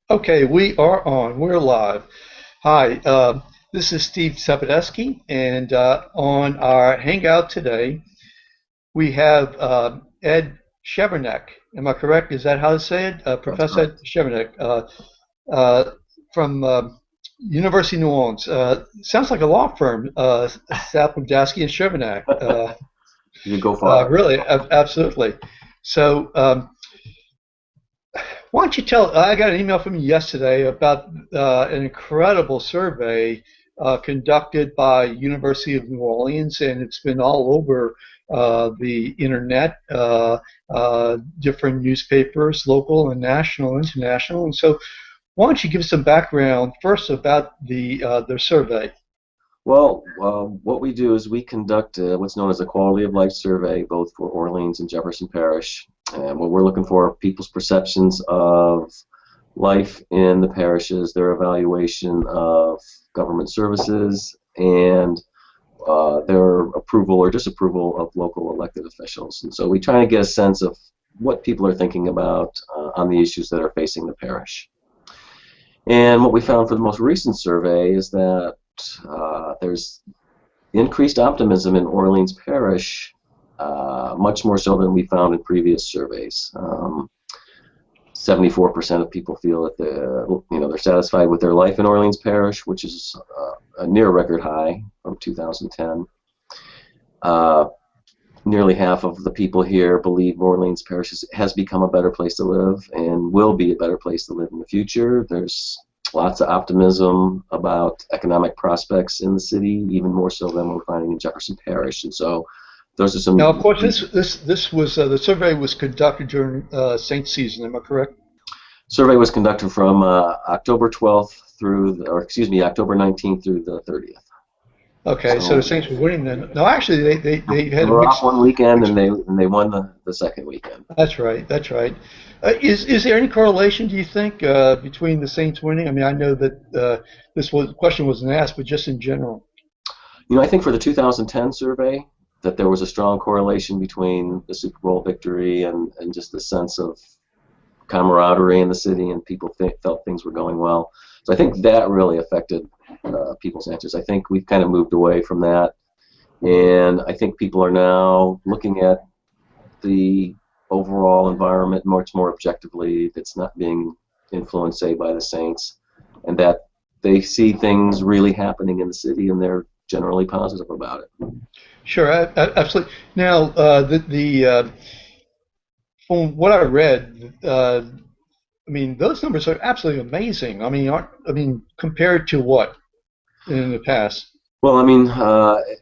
Okay, we are on. We're live. Hi, this is Steve Sapadesky, and on our Hangout today, we have Ed-Chervenak. Am I correct? Is that how to say it? That's Professor correct. Ed-Chervenak uh, from University of New Orleans. Sounds like a law firm, Sapadesky and Chervenak. You could go far. Really, absolutely. So, why don't you tell? I got an email from you yesterday about an incredible survey conducted by University of New Orleans, and it's been all over the internet, different newspapers, local and national, international. And so, why don't you give some background first about the survey? What we do is we conduct what's known as a quality of life survey, both for Orleans and Jefferson Parish. And what we're looking for are people's perceptions of life in the parishes, their evaluation of government services, and their approval or disapproval of local elected officials. And so we try to get a sense of what people are thinking about on the issues that are facing the parish. And what we found for the most recent survey is that there's increased optimism in Orleans Parish, much more so than we found in previous surveys. 74% of people feel that they're satisfied with their life in Orleans Parish, which is a near record high from 2010. Nearly half of the people here believe Orleans Parish has become a better place to live and will be a better place to live in the future. There's lots of optimism about economic prospects in the city, even more so than we're finding in Jefferson Parish. And so those are Now, some. of course, this was the survey was conducted during Saint season. Am I correct? Survey was conducted from October 12th October 19th through the 30th. Okay, so the So Saints were winning then. No, actually, they they had a were off mixed. one weekend mixed and they won the second weekend. That's right. That's right. Is there any correlation, do you think, between the Saints winning? I mean, I know that question wasn't asked, but just in general. I think for the 2010 survey that there was a strong correlation between the Super Bowl victory and just the sense of camaraderie in the city, and people felt things were going well. So I think that really affected people's answers. I think we've kind of moved away from that, and I think people are now looking at the overall environment much more objectively. That's not being influenced, say, by the Saints, and that they see things really happening in the city, and they're generally positive about it. Sure, absolutely. Now, from what I read, I mean, those numbers are absolutely amazing. I mean, compared to what in the past? Well, I mean,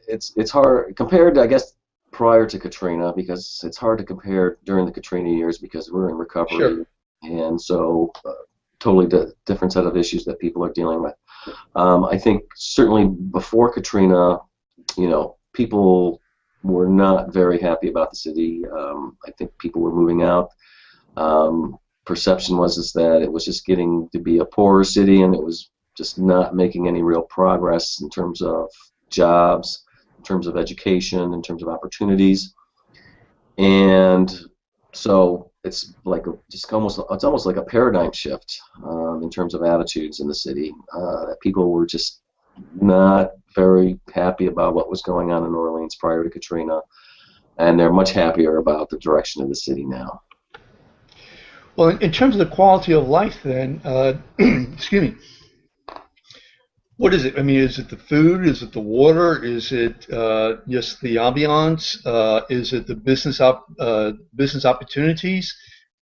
it's hard compared, I guess, prior to Katrina, because it's hard to compare during the Katrina years because we're in Sure. recovery, and so totally different set of issues that people are dealing with. I think certainly before Katrina, people were not very happy about the city. I think people were moving out. Perception was is that it was just getting to be a poorer city, and it was just not making any real progress in terms of jobs, in terms of education, in terms of opportunities. And so it's almost like a paradigm shift in terms of attitudes in the city. That people were just not very happy about what was going on in Orleans prior to Katrina, and they're much happier about the direction of the city now. Well, in terms of the quality of life, then, excuse me, what is it? I mean, is it the food? Is it the water? Is it just the ambiance? Is it the business opportunities?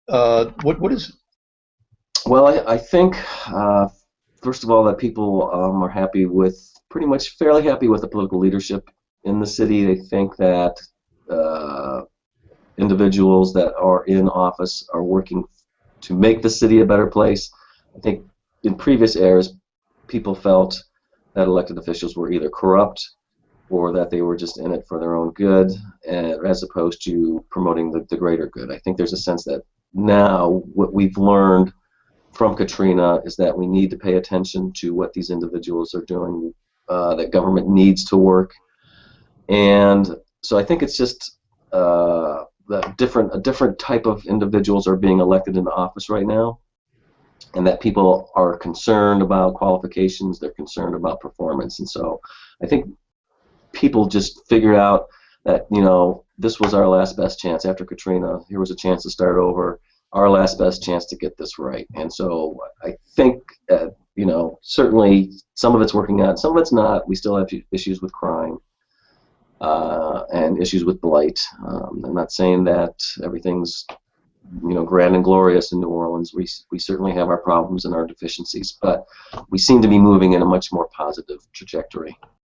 What is it? Well, I think first of all that people are happy with, pretty much fairly happy with the political leadership in the city. They think that uh, individuals that are in office are working to make the city a better place. I think in previous eras, people felt that elected officials were either corrupt or that they were just in it for their own good, as opposed to promoting the greater good. I think there's a sense that now what we've learned from Katrina is that we need to pay attention to what these individuals are doing, that government needs to work. And so I think it's just that a different type of individuals are being elected into office right now. and that people are concerned about qualifications, they're concerned about performance. And so I think people just figured out that, this was our last best chance after Katrina. Here was a chance to start over, our last best chance to get this right. And so I think, certainly some of it's working out, some of it's not. We still have issues with crime and issues with blight. I'm not saying that everything's grand and glorious in New Orleans. We certainly have our problems and our deficiencies, but we seem to be moving in a much more positive trajectory.